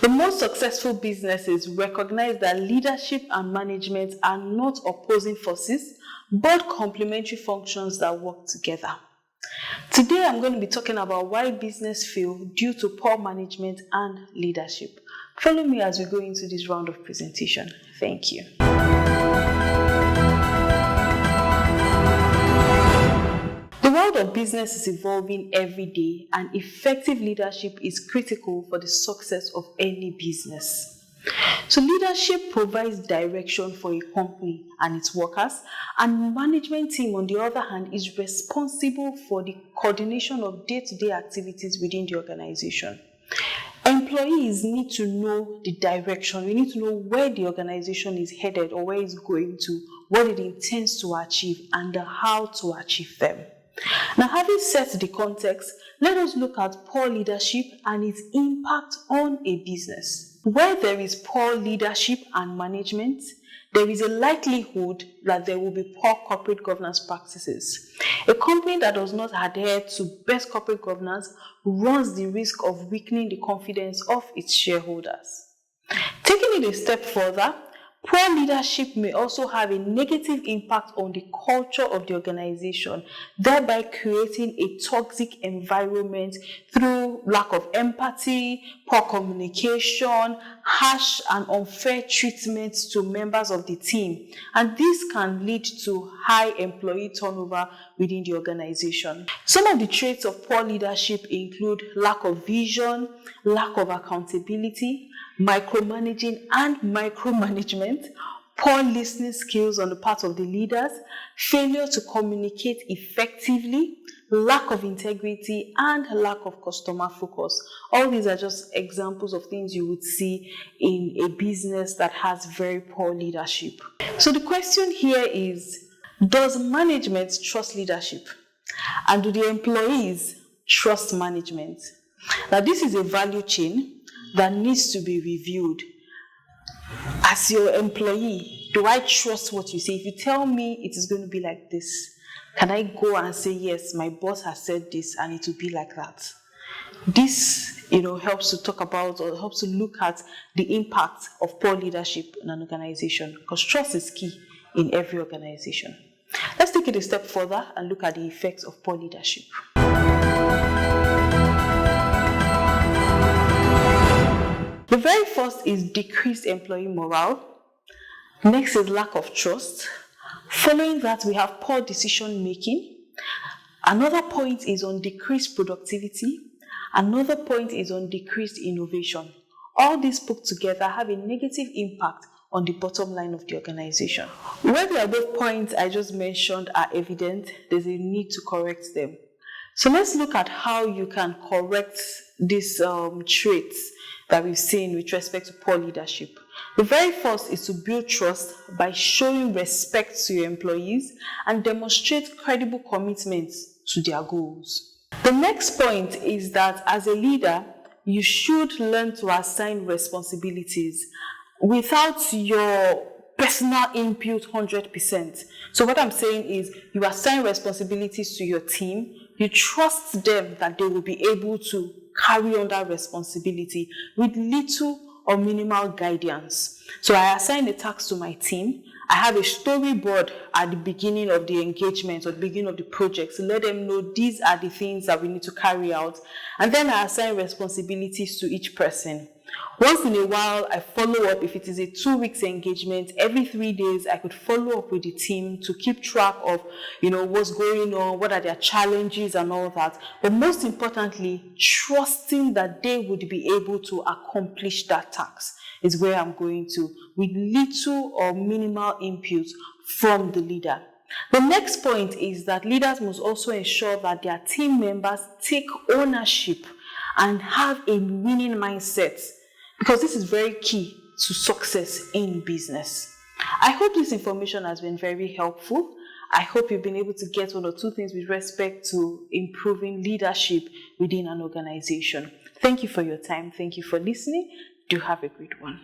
The most successful businesses recognize that leadership and management are not opposing forces, but complementary functions that work together. Today, I'm going to be talking about why business fail due to poor management and leadership. Follow me as we go into this round of presentation. Thank you. The world of business is evolving every day, and effective leadership is critical for the success of any business. So leadership provides direction for a company and its workers, and management team, on the other hand, is responsible for the coordination of day-to-day activities within the organization. Employees need to know the direction. We need to know where the organization is headed or where it's going to, what it intends to achieve, and how to achieve them. Now, having set the context, let us look at poor leadership and its impact on a business. Where there is poor leadership and management, there is a likelihood that there will be poor corporate governance practices. A company that does not adhere to best corporate governance runs the risk of weakening the confidence of its shareholders. Taking it a step further, poor leadership may also have a negative impact on the culture of the organization, thereby creating a toxic environment through lack of empathy, poor communication, harsh and unfair treatment to members of the team. And this can lead to high employee turnover within the organization. Some of the traits of poor leadership include lack of vision, lack of accountability, micromanaging and micromanagement, poor listening skills on the part of the leaders, failure to communicate effectively, lack of integrity, and lack of customer focus. All these are just examples of things you would see in a business that has very poor leadership. So the question here is, does management trust leadership? And do the employees trust management? Now, this is a value chain that needs to be reviewed. As your employee, do I trust what you say? If you tell me it is going to be like this, can I go and say, yes, my boss has said this and it will be like that? This, helps to talk about or helps to look at the impact of poor leadership in an organization, because trust is key in every organization. Let's take it a step further and look at the effects of poor leadership. The very first is decreased employee morale. Next is lack of trust. Following that, we have poor decision making. Another point is on decreased productivity. Another point is on decreased innovation. All these put together have a negative impact on the bottom line of the organization. Where the above points I just mentioned are evident, there's a need to correct them. So let's look at how you can correct these traits that we've seen with respect to poor leadership. The very first is to build trust by showing respect to your employees and demonstrate credible commitments to their goals. The next point is that as a leader, you should learn to assign responsibilities without your personal input 100%. So what I'm saying is, you assign responsibilities to your team, you trust them that they will be able to carry on that responsibility with little or minimal guidance. So I assign a task to my team. I have a storyboard at the beginning of the engagement or the beginning of the project to let them know these are the things that we need to carry out. And then I assign responsibilities to each person. Once in a while, I follow up. If it is a 2 weeks engagement, every 3 days, I could follow up with the team to keep track of, what's going on, what are their challenges and all that. But most importantly, trusting that they would be able to accomplish that task is where I'm going to, with little or minimal input from the leader. The next point is that leaders must also ensure that their team members take ownership and have a winning mindset, because this is very key to success in business. I hope this information has been very helpful. I hope you've been able to get 1 or 2 things with respect to improving leadership within an organization. Thank you for your time. Thank you for listening. Do have a great one.